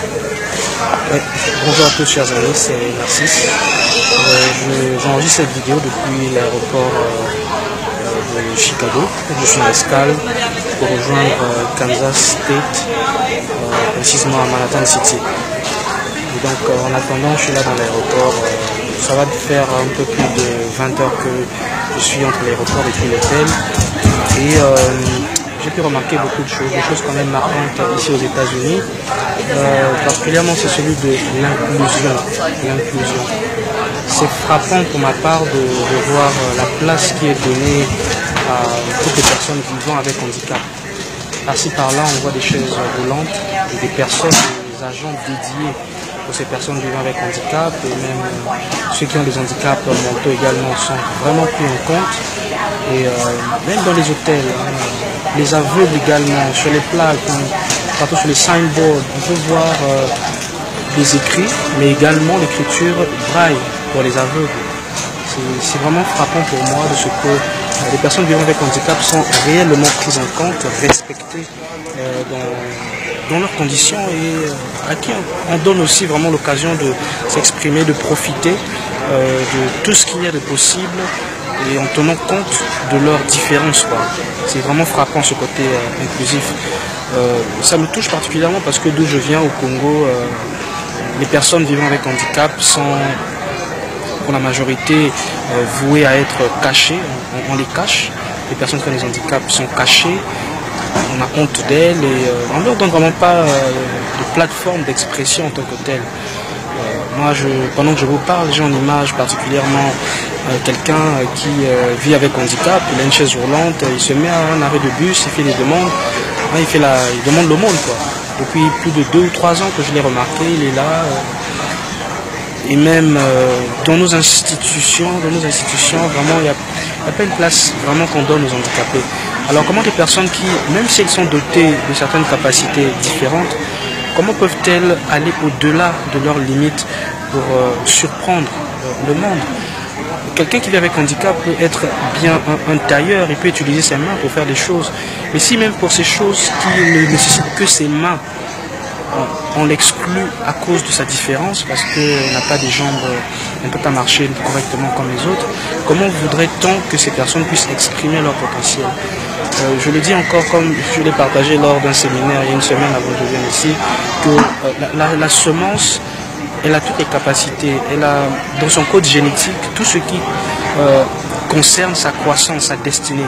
Ouais. Bonjour à tous chers amis, c'est Narcisse. J'enregistre cette vidéo depuis l'aéroport de Chicago. Je suis en escale pour rejoindre Kansas State, précisément à Manhattan City. Et donc en attendant, je suis là dans l'aéroport. Ça va faire un peu plus de 20 heures que je suis entre l'aéroport et puis l'hôtel. Et j'ai pu remarquer beaucoup de choses, des choses quand même marquantes ici aux États-Unis. Particulièrement c'est celui de l'inclusion. C'est frappant pour ma part de voir la place qui est donnée à toutes les personnes vivant avec handicap. Par-ci par-là, on voit des chaises roulantes et des personnes, des agents dédiés pour ces personnes vivant avec handicap, et même ceux qui ont des handicaps mentaux également sont vraiment pris en compte. Et même dans les hôtels, les aveugles également, sur les plaques, partout sur les signboards, on peut voir des écrits, mais également l'écriture braille pour les aveugles. C'est vraiment frappant pour moi de ce que les personnes vivant avec handicap sont réellement prises en compte, respectées dans leurs conditions, et à qui on donne aussi vraiment l'occasion de s'exprimer, de profiter de tout ce qu'il y a de possible, et en tenant compte de leurs différences. C'est vraiment frappant ce côté inclusif. Ça me touche particulièrement parce que d'où je viens, au Congo, les personnes vivant avec handicap sont pour la majorité vouées à être cachées. On les cache. Les personnes qui ont des handicaps sont cachées. On a honte d'elles et on ne leur donne vraiment pas de plateforme d'expression en tant que telle. Moi, pendant que je vous parle, j'ai en image particulièrement quelqu'un qui vit avec handicap. Il a une chaise roulante, il se met à un arrêt de bus, il fait des demandes. Il demande l'aumône, quoi. Depuis plus de 2 ou 3 ans que je l'ai remarqué, il est là. Et même dans nos institutions, vraiment, il n'y a pas une place vraiment qu'on donne aux handicapés. Alors comment des personnes qui, même si elles sont dotées de certaines capacités différentes, comment peuvent-elles aller au-delà de leurs limites pour surprendre le monde? Quelqu'un qui vit avec handicap peut être bien un tailleur, il peut utiliser ses mains pour faire des choses. Mais si même pour ces choses qui ne nécessitent que ses mains, on l'exclut à cause de sa différence, parce qu'on n'a pas des jambes, on ne peut pas marcher correctement comme les autres, comment voudrait-on que ces personnes puissent exprimer leur potentiel? Je le dis encore, comme je l'ai partagé lors d'un séminaire il y a une semaine avant que je vienne ici, que la semence, elle a toutes les capacités, elle a dans son code génétique tout ce qui concerne sa croissance, sa destinée.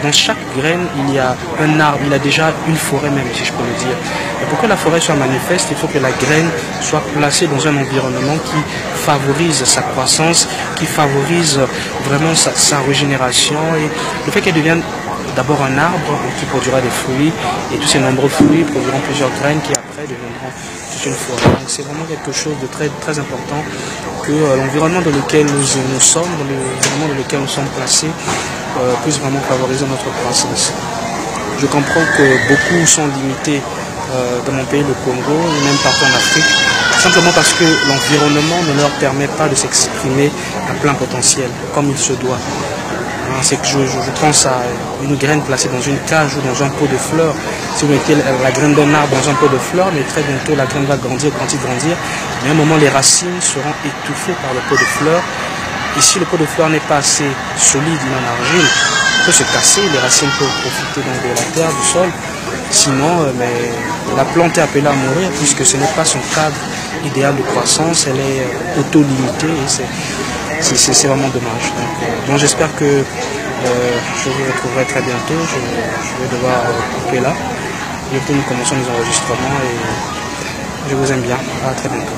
Dans chaque graine, il y a un arbre, il y a déjà une forêt même, si je peux le dire. Et pour que la forêt soit manifeste, il faut que la graine soit placée dans un environnement qui favorise sa croissance, qui favorise vraiment sa régénération. Et le fait qu'elle devienne d'abord un arbre qui produira des fruits, et tous ces nombreux fruits produiront plusieurs graines qui après deviendront toute une forêt. Donc c'est vraiment quelque chose de très, très important que l'environnement dans lequel nous sommes, l'environnement dans lequel nous sommes placés, puisse vraiment favoriser notre croissance. Je comprends que beaucoup sont limités dans mon pays, le Congo, et même partout en Afrique, simplement parce que l'environnement ne leur permet pas de s'exprimer à plein potentiel, comme il se doit. C'est que je pense à une graine placée dans une cage ou dans un pot de fleurs. Si vous mettez la graine d'un arbre dans un pot de fleurs, mais très bientôt la graine va grandir, mais à un moment les racines seront étouffées par le pot de fleurs. Et si le pot de fleurs n'est pas assez solide, il en argile, il peut se casser, les racines peuvent profiter donc de la terre, du sol. Sinon, la plante est appelée à mourir puisque ce n'est pas son cadre idéal de croissance, elle est auto-limitée et c'est vraiment dommage. Donc j'espère que je vous retrouverai très bientôt. Je vais devoir couper là. Bientôt nous commençons les enregistrements et je vous aime bien. À très bientôt.